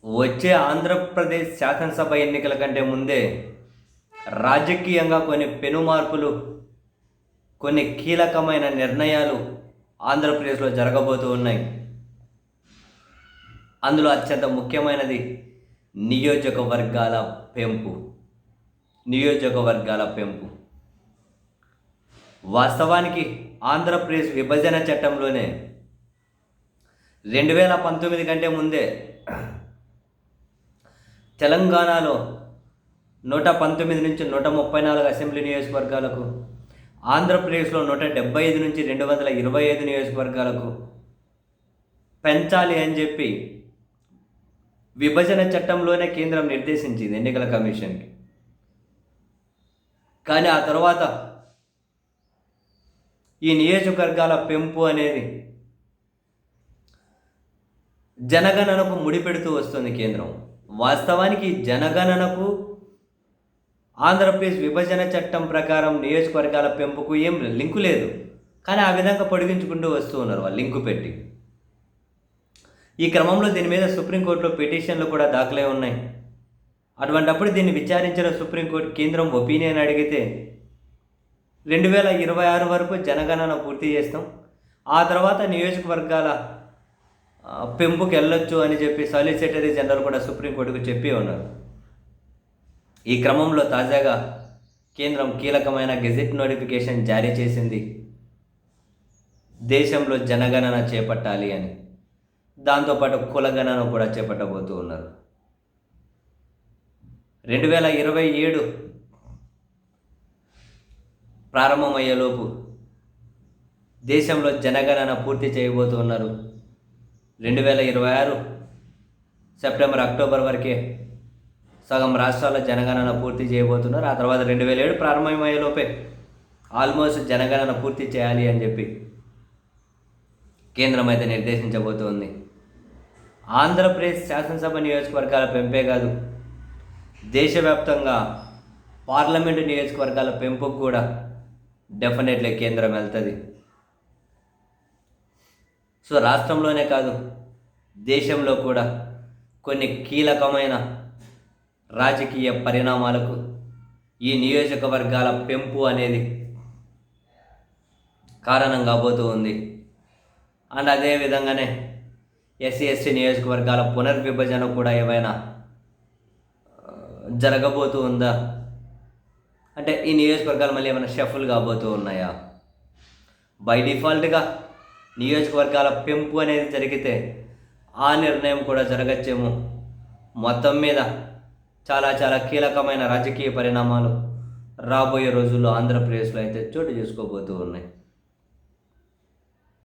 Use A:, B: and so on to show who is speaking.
A: వచ్చే ఆంధ్రప్రదేశ్ శాసనసభ ఎన్నికల కంటే ముందే రాజకీయంగా కొన్ని పెనుమార్పులు, కొన్ని కీలకమైన నిర్ణయాలు ఆంధ్రప్రదేశ్లో జరగబోతూ ఉన్నాయి. అందులో అత్యంత ముఖ్యమైనది నియోజకవర్గాల పెంపు. వాస్తవానికి ఆంధ్రప్రదేశ్ విభజన చట్టంలోనే 2019 కంటే ముందే తెలంగాణలో 119 నుంచి 134 అసెంబ్లీ నియోజకవర్గాలకు, ఆంధ్రప్రదేశ్లో 175 నుంచి 225 నియోజకవర్గాలకు పెంచాలి అని చెప్పి విభజన చట్టంలోనే కేంద్రం నిర్దేశించింది ఎన్నికల కమిషన్కి. కానీ ఆ తర్వాత ఈ నియోజకవర్గాల పెంపు అనేది జనగణనకు ముడిపెడుతూ వస్తుంది కేంద్రం. వాస్తవానికి జనగణనకు ఆంధ్రప్రదేశ్ విభజన చట్టం ప్రకారం నియోజకవర్గాల పెంపుకు ఏం లింకు లేదు. కానీ ఆ విధంగా పొడిగించుకుంటూ వస్తూ ఉన్నారు వాళ్ళు లింకు పెట్టి. ఈ క్రమంలో దీని మీద సుప్రీంకోర్టులో పిటిషన్లు కూడా దాఖలై ఉన్నాయి. అటువంటప్పుడు దీన్ని విచారించిన సుప్రీంకోర్టు కేంద్రం ఒపీనియన్ అడిగితే 2026 వరకు జనగణన పూర్తి చేస్తాం, ఆ తర్వాత నియోజకవర్గాల పెంపుకి వెళ్ళొచ్చు అని చెప్పి సాలిసిటరీ జనరల్ కూడా సుప్రీంకోర్టుకు చెప్పి ఉన్నారు. ఈ క్రమంలో తాజాగా కేంద్రం కీలకమైన గెజెట్ నోటిఫికేషన్ జారీ చేసింది. దేశంలో జనగణన చేపట్టాలి అని, దాంతోపాటు కులగణన కూడా చేపట్టబోతూ ఉన్నారు. 2027 ప్రారంభమయ్యేలోపు దేశంలో జనగణన పూర్తి చేయబోతూ ఉన్నారు. 2026 సెప్టెంబర్ అక్టోబర్ వరకే సగం రాష్ట్రాల జనగణన పూర్తి చేయబోతున్నారు. ఆ తర్వాత 2007 ప్రారంభమయ్యేలోపే ఆల్మోస్ట్ జనగణన పూర్తి చేయాలి అని చెప్పి కేంద్రం అయితే నిర్దేశించబోతోంది. ఆంధ్రప్రదేశ్ శాసనసభ నియోజకవర్గాల పెంపే కాదు, దేశవ్యాప్తంగా పార్లమెంటు నియోజకవర్గాల పెంపుకు కూడా డెఫినెట్లీ కేంద్రం వెళ్తుంది. సో రాష్ట్రంలోనే కాదు, దేశంలో కూడా కొన్ని కీలకమైన రాజకీయ పరిణామాలకు ఈ నియోజకవర్గాల పెంపు అనేది కారణం కాబోతూ ఉంది. అండ్ అదేవిధంగానే ఎస్సీ ఎస్టీ నియోజకవర్గాల పునర్విభజన కూడా ఏమైనా జరగబోతూ ఉందా, అంటే ఈ నియోజకవర్గాలు మళ్ళీ ఏమైనా షఫుల్ కాబోతూ ఉన్నాయా? బై డిఫాల్ట్గా నియోజకవర్గాల పెంపు అనేది జరిగితే ఆ నిర్ణయం కూడా జరగచ్చేమో. మొత్తం మీద చాలా చాలా కీలకమైన రాజకీయ పరిణామాలు రాబోయే రోజుల్లో ఆంధ్రప్రదేశ్లో అయితే చోటు చేసుకోబోతూ ఉన్నాయి.